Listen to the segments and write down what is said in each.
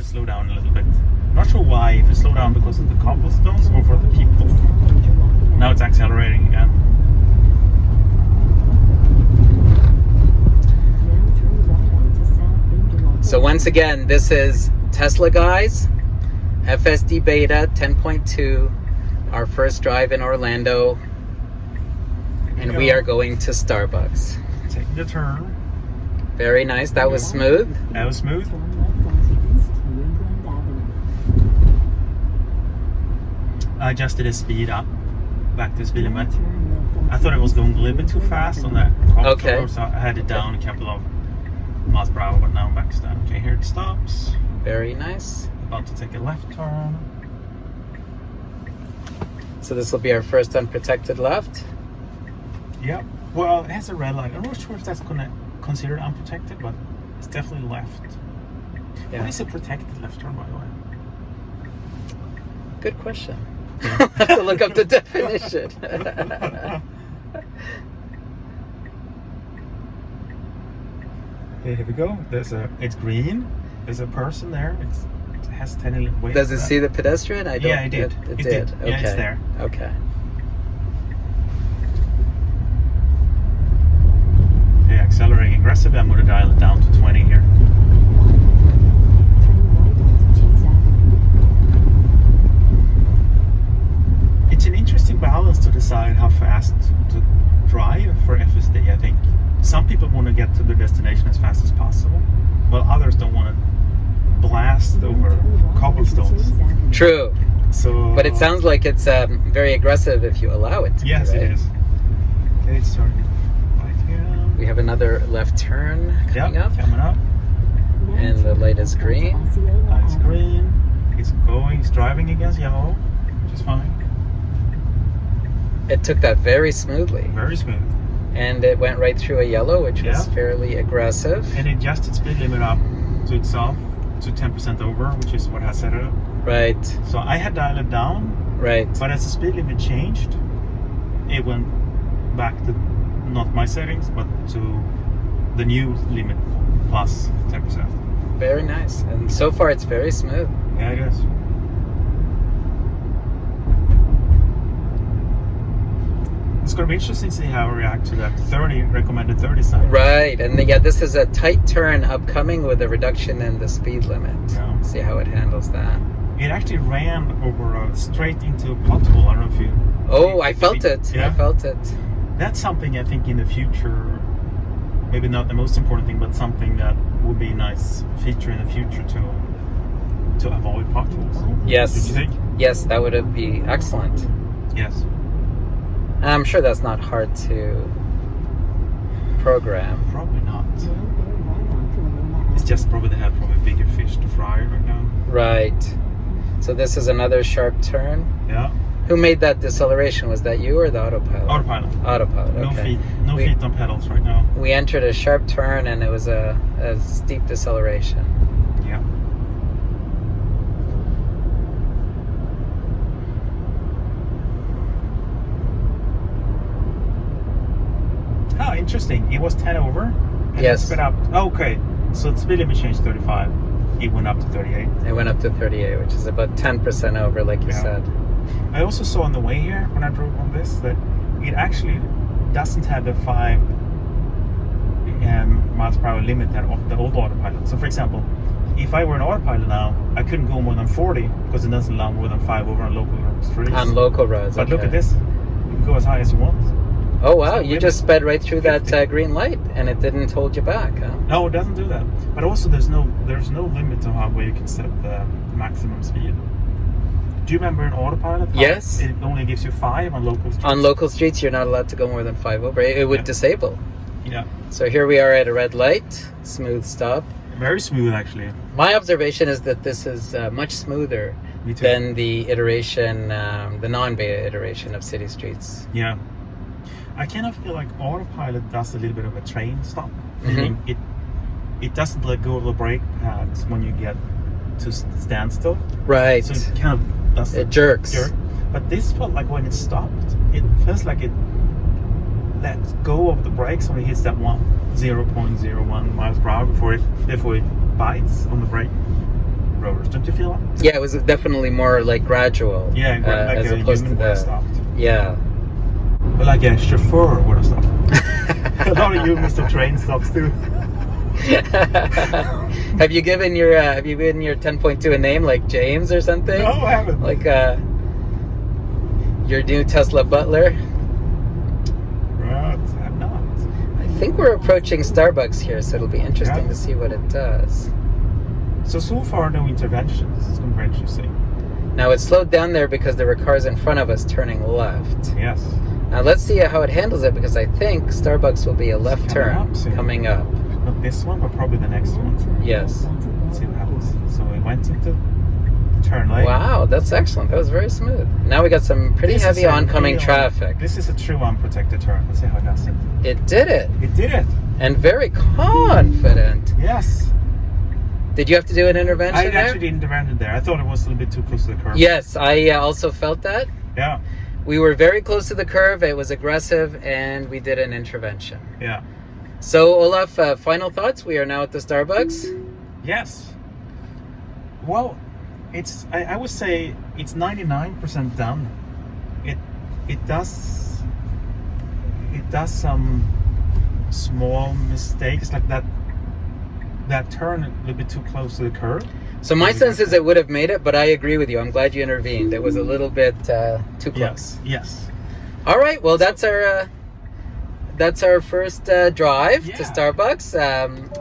it slowed down a little bit. Not sure why, if it slowed down because of the cobblestones or for the people. Now it's accelerating again. So once again, this is Tesla guys, FSD Beta 10.2, our first drive in Orlando, and we are going to Starbucks. Taking the turn. Very nice. That was smooth. That was smooth. I adjusted the speed up, back to the speed limit. I thought it was going a little bit too fast on that Okay. so I had it down a couple of miles per hour, but now I'm back to that. Okay, here it stops. Very nice. About to take a left turn. So this will be our first unprotected left. Yep. Well, it has a red light. I'm not sure if that's considered unprotected, but it's definitely left. Yeah. What is a protected left turn, by the way? Good question. I'll have to look up the definition. Okay, here we go. It's green. There's a person there. It has 10 ways. Does it see the pedestrian? I don't. Yeah, it did. It did. Okay. Yeah, it's there. Okay. Okay, accelerating aggressively. I'm going to dial it down to 20 here. It's an interesting balance to decide how fast to drive for FSD, I think. Some people want to get to their destination as fast as possible, while others don't want to blast over cobblestones. True. So, But it sounds like it's very aggressive if you allow it to be, yes, right? it is. Okay, it's starting right here. We have another left turn coming up, Coming up. and the light is green. It's green. It's going. It's driving against yellow, which is fine. It took that very smoothly, Very smooth. and it went right through a yellow, which was Yeah. fairly aggressive. And it adjusted speed limit up to itself to 10% over, which is what I set it up. Right, So I had dialed it down, right. but as the speed limit changed, it went back to not my settings, but to the new limit plus 10%. Very nice. And so far, it's very smooth. Yeah, it is. It's going to be interesting to see how I react to that recommended 30 sign. Right, and yeah, this is a tight turn upcoming with a reduction in the speed limit. Yeah. See how it handles that. It actually ran over straight into a pothole. I don't know if you. Oh, I felt it. Yeah. I felt it. That's something I think in the future, maybe not the most important thing, but something that would be a nice feature in the future to avoid potholes. Yes. Did you think? Yes, that would be excellent. Yes. And I'm sure that's not hard to program. Probably not. It's just probably they have probably bigger fish to fry right now. Right. So this is another sharp turn. Yeah. Who made that deceleration? Was that you or the autopilot? Autopilot. Autopilot. No Okay. feet. No feet on pedals right now. We entered a sharp turn and it was a steep deceleration. Yeah. Oh, interesting. It was 10 over. And Yes. It sped up. Okay. So the speed limit changed 35. It went up to 38. It went up to 38, which is about 10% over, like you Yeah. said. I also saw on the way here when I drove on this that it actually doesn't have the 5 miles per hour limit that the old autopilot. So, for example, if I were an autopilot now, I couldn't go more than 40 because it doesn't allow more than 5 over on local streets. On local roads. But look okay. at this. You can go as high as you want. Oh, wow. So You limit just sped right through 50. that green light and it didn't hold you back, huh? No, it doesn't do that. But also, there's no limit to how where you can set the maximum speed. Do you remember an autopilot? How Yes. It only gives you 5 on local streets. On local streets, you're not allowed to go more than 5 over. It would Yeah. disable. Yeah. So here we are at a red light. Smooth stop. Very smooth, actually. My observation is that this is much smoother Me too. than the iteration, the non-beta iteration of City Streets. Yeah. I kind of feel like autopilot does a little bit of a train stop. Meaning it doesn't let go of the brake pads when you get to standstill. Right. So it kind of does It jerks. jerk. But this felt like when it stopped, it feels like it let go of the brakes when it hits that 0.01 miles per hour before it bites on the brake. rotors. Don't you feel that? Yeah, it was definitely more like gradual. Yeah, like as a opposed to human would have the. stopped. Yeah. But like a chauffeur would have stopped. A lot of humans to train stops too. Have you given your 10.2 a name like James or something? No, I haven't. Like your new Tesla butler? Right, I'm not. I think we're approaching Starbucks here, so it'll be interesting Yeah. to see what it does. So far no interventions. It's been very interesting. Now it slowed down there because there were cars in front of us turning left. Yes. Now let's see how it handles it, because I think Starbucks will be a left Coming turn up soon. coming up. Not this one, but probably the next one. Yes. Let's see what happens. So we went into the turn lane. Wow, that's excellent. That was very smooth. Now we got some pretty This is heavy a oncoming real- traffic. This is a true unprotected turn. Let's see how it does it. It did it. It did it. And very confident. Yes. Did you have to do an intervention I there? actually didn't intervene there. I thought it was a little bit too close to the curve. Yes, I also felt that. Yeah. We were very close to the curve. It was aggressive, and we did an intervention. Yeah. So, Olaf, final thoughts? We are now at the Starbucks. Yes. Well, I would say it's 99% done. It does some small mistakes like that turn a little bit too close to the curve. So my sense is it would have made it, but I agree with you. I'm glad you intervened. It was a little bit too close. Yes. All right. Well, that's our first drive Yeah. to Starbucks,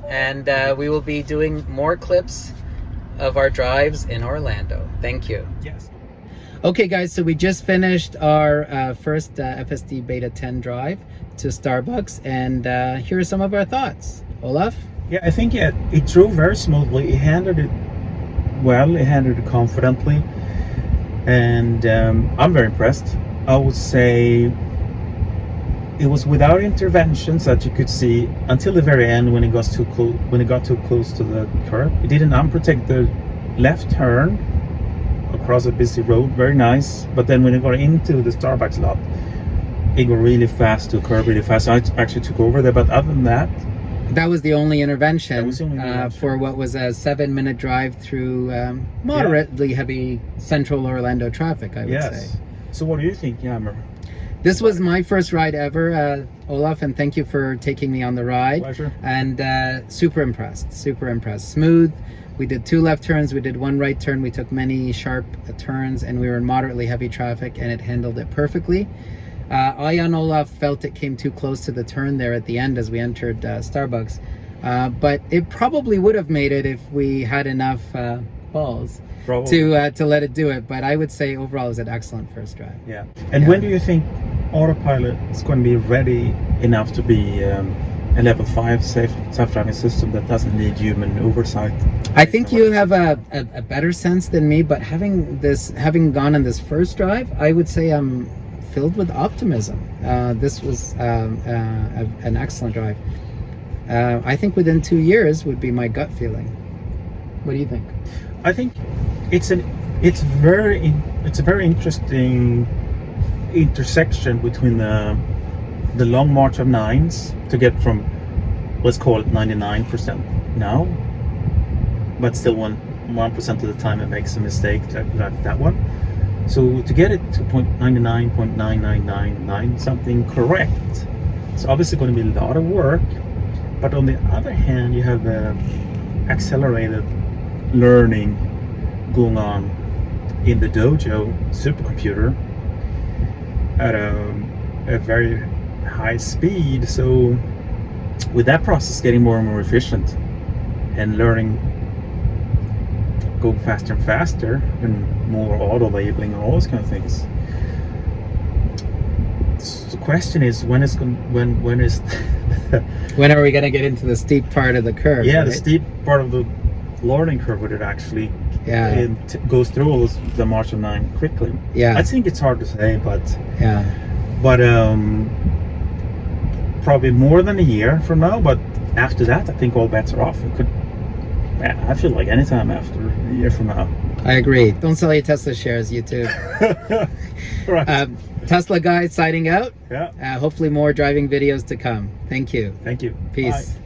and we will be doing more clips of our drives in Orlando. Thank you. Yes. Okay, guys. So we just finished our first FSD Beta 10 drive to Starbucks, and here are some of our thoughts. Olaf? Yeah, I think it drove very smoothly. It handled it well. It handled it confidently, and I'm very impressed. I would say it was without interventions that you could see until the very end when it got too close. When it got too close to the curb, it did an unprotected left turn across a busy road. Very nice. But then when it got into the Starbucks lot, it got really fast to curb really fast. So I actually took over there. But other than that. That was the only intervention, That was the only intervention. for what was a 7-minute drive through moderately heavy central Orlando traffic, I would say. So what do you think, Yammer? This was my first ride ever, Olaf, and thank you for taking me on the ride. Pleasure. And super impressed. Smooth. We did 2 left turns, we did 1 right turn, we took many sharp turns, and we were in moderately heavy traffic, and it handled it perfectly. I and Olaf felt it came too close to the turn there at the end as we entered Starbucks. But it probably would have made it if we had enough balls to let it do it. But I would say overall it was an excellent first drive. Yeah. And when do you think autopilot is going to be ready enough to be a level 5 self-driving system that doesn't need human oversight? I think you have a better sense than me, but having gone on this first drive, I would say I'm filled with optimism. This was an excellent drive. I think within 2 years would be my gut feeling. What do you think? I think it's a very interesting intersection between the long march of 9s to get from, let's call it 99% now, but still 1% of the time it makes a mistake like that one. So to get it to 99.9999 something correct, it's obviously going to be a lot of work. But on the other hand, you have the accelerated learning going on in the dojo supercomputer at a very high speed. So with that process getting more and more efficient and learning go faster and faster and more auto labeling and all those kind of things. So the question is when is when are we going to get into the steep part of the curve? yeah, right? the steep part of the learning curve would it actually goes through all the march of 9 quickly. Yeah. I think it's hard to say, but probably more than a year from now. But after that, I think all bets are off. I feel like anytime after a year from now. I agree. Don't sell your Tesla shares, YouTube. Right. Tesla guy signing out. Yeah. Hopefully more driving videos to come. Thank you. Thank you. Peace. Bye.